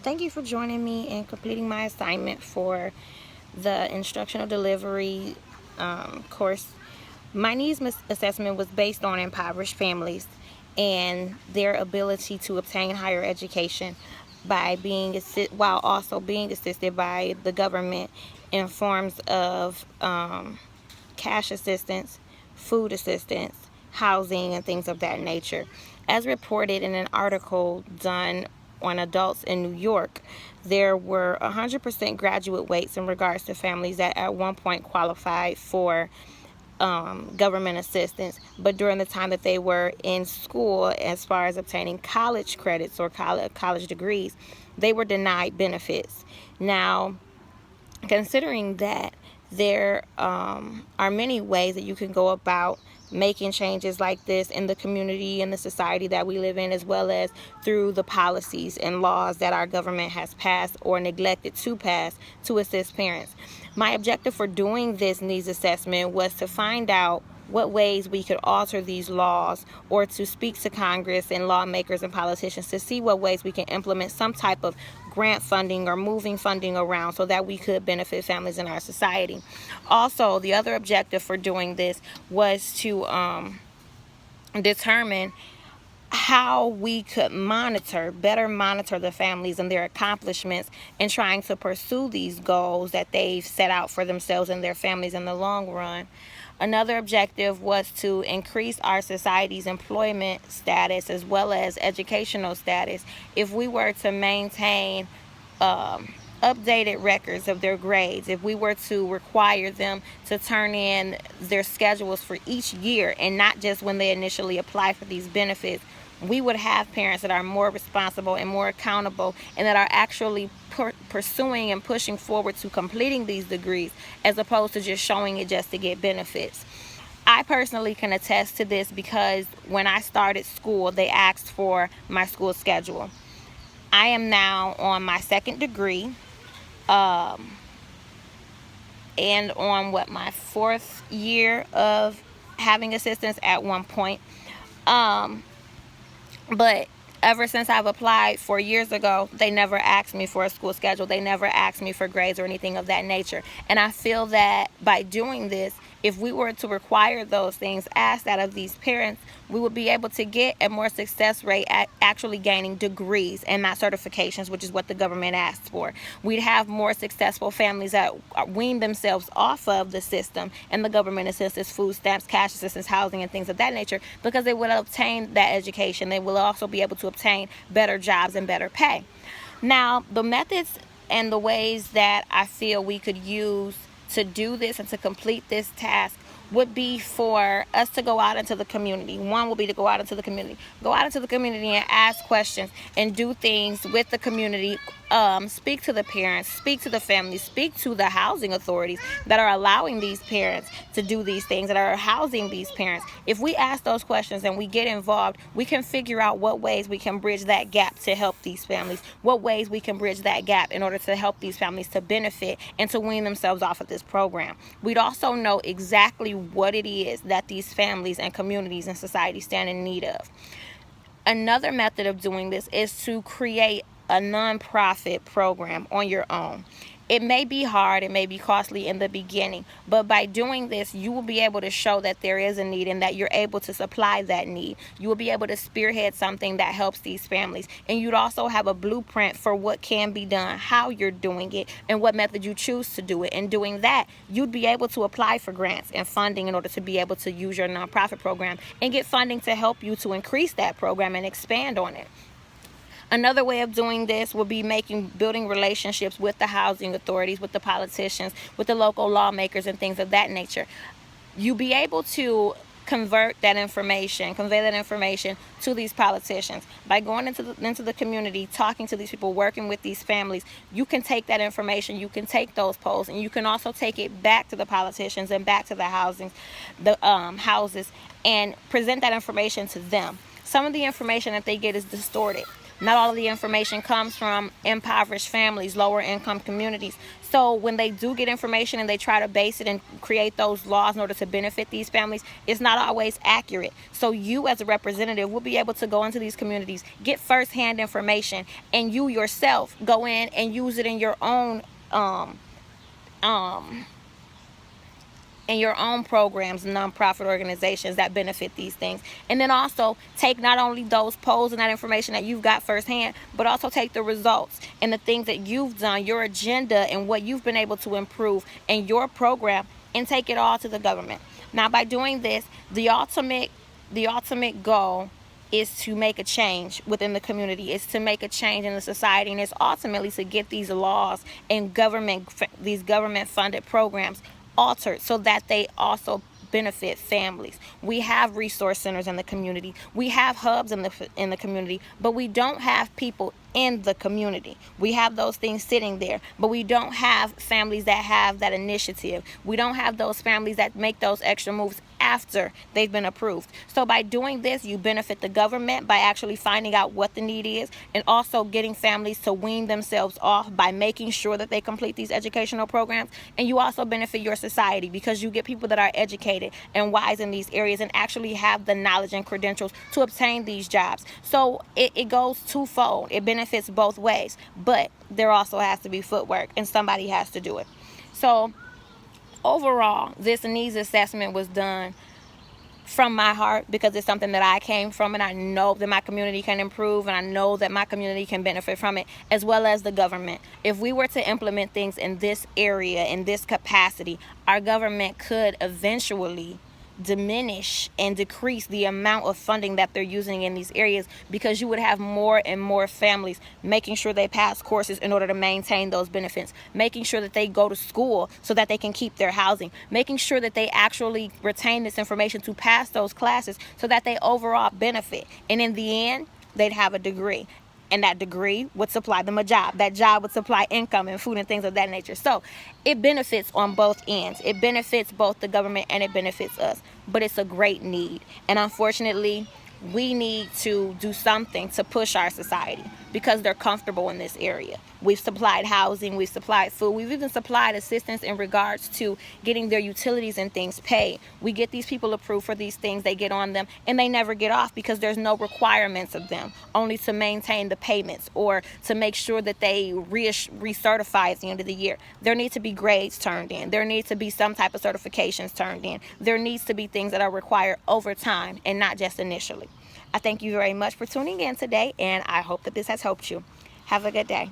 Thank you for joining me in completing my assignment for the instructional delivery course. My needs assessment was based on impoverished families and their ability to obtain higher education by while also being assisted by the government in forms of cash assistance, food assistance, housing, and things of that nature. As reported in an article done on adults in New York, there were 100% graduate weights in regards to families that at one point qualified for government assistance, but during the time that they were in school, as far as obtaining college credits or college degrees, they were denied benefits. Now, considering that, there are many ways that you can go about making changes like this in the community and the society that we live in, as well as through the policies and laws that our government has passed or neglected to pass to assist parents. My objective for doing this needs assessment was to find out what ways we could alter these laws, or to speak to Congress and lawmakers and politicians to see what ways we can implement some type of grant funding or moving funding around so that we could benefit families in our society. Also, the other objective for doing this was to determine how we could better monitor the families and their accomplishments in trying to pursue these goals that they've set out for themselves and their families in the long run. Another objective was to increase our society's employment status as well as educational status. If we were to maintain updated records of their grades, if we were to require them to turn in their schedules for each year and not just when they initially apply for these benefits, we would have parents that are more responsible and more accountable and that are actually pursuing and pushing forward to completing these degrees, as opposed to just showing it just to get benefits. I personally can attest to this because when I started school, they asked for my school schedule. I am now on my second degree, and on my fourth year of having assistance at one point. But ever since I've applied 4 years ago, they never asked me for a school schedule. They never asked me for grades or anything of that nature. And I feel that by doing this, if we were to require those things asked out of these parents, we would be able to get a more success rate at actually gaining degrees and not certifications, which is what the government asks for. We'd have more successful families that wean themselves off of the system and the government assistance, food stamps, cash assistance, housing, and things of that nature, because they will obtain that education. They will also be able to obtain better jobs and better pay. Now, the methods and the ways that I feel we could use to do this and to complete this task would be for us to go out into the community. One will be to go out into the community. Go out into the community and ask questions and do things with the community. Speak to the parents, speak to the families, speak to the housing authorities that are allowing these parents to do these things, that are housing these parents. If we ask those questions and we get involved, we can figure out what ways we can bridge that gap to help these families, what ways we can bridge that gap in order to help these families to benefit and to wean themselves off of this program. We'd also know exactly what it is that these families and communities and society stand in need of. Another method of doing this is to create a nonprofit program on your own. It may be hard, it may be costly in the beginning, but by doing this, you will be able to show that there is a need and that you're able to supply that need. You will be able to spearhead something that helps these families, and you'd also have a blueprint for what can be done, how you're doing it, and what method you choose to do it. And doing that, you'd be able to apply for grants and funding in order to be able to use your nonprofit program and get funding to help you to increase that program and expand on it. Another way of doing this will be building relationships with the housing authorities, with the politicians, with the local lawmakers, and things of that nature. You'll be able to convey that information to these politicians by going into the community, talking to these people, working with these families. You can take that information, you can take those polls, and you can also take it back to the politicians and back to the houses, and present that information to them. Some of the information that they get is distorted. Not all of the information comes from impoverished families, lower income communities. So when they do get information and they try to base it and create those laws in order to benefit these families, it's not always accurate. So you as a representative will be able to go into these communities, get firsthand information, and you yourself go in and use it in your own programs, nonprofit organizations that benefit these things. And then also take not only those polls and that information that you've got firsthand, but also take the results and the things that you've done, your agenda and what you've been able to improve in your program, and take it all to the government. Now, by doing this, the ultimate goal is to make a change within the community. It's to make a change in the society, and it's ultimately to get these laws and these government funded programs altered so that they also benefit families. We have resource centers in the community. We have hubs in the community, but we don't have people in the community. We have those things sitting there, but we don't have families that have that initiative. We don't have those families that make those extra moves after they've been approved. So by doing this, you benefit the government by actually finding out what the need is, and also getting families to wean themselves off by making sure that they complete these educational programs. And you also benefit your society because you get people that are educated and wise in these areas and actually have the knowledge and credentials to obtain these jobs. So it goes twofold. It benefits both ways, but there also has to be footwork and somebody has to do it. So overall, this needs assessment was done from my heart because it's something that I came from, and I know that my community can improve, and I know that my community can benefit from it, as well as the government. If we were to implement things in this area, in this capacity, our government could eventually diminish and decrease the amount of funding that they're using in these areas, because you would have more and more families making sure they pass courses in order to maintain those benefits, making sure that they go to school so that they can keep their housing, making sure that they actually retain this information to pass those classes so that they overall benefit. And in the end, they'd have a degree. And that degree would supply them a job. That job would supply income and food and things of that nature. So it benefits on both ends. It benefits both the government and it benefits us. But it's a great need. And unfortunately, we need to do something to push our society because they're comfortable in this area. We've supplied housing, we've supplied food, we've even supplied assistance in regards to getting their utilities and things paid. We get these people approved for these things, they get on them, and they never get off because there's no requirements of them, only to maintain the payments or to make sure that they recertify at the end of the year. There need to be grades turned in. There needs to be some type of certifications turned in. There needs to be things that are required over time and not just initially. I thank you very much for tuning in today, and I hope that this has helped you. Have a good day.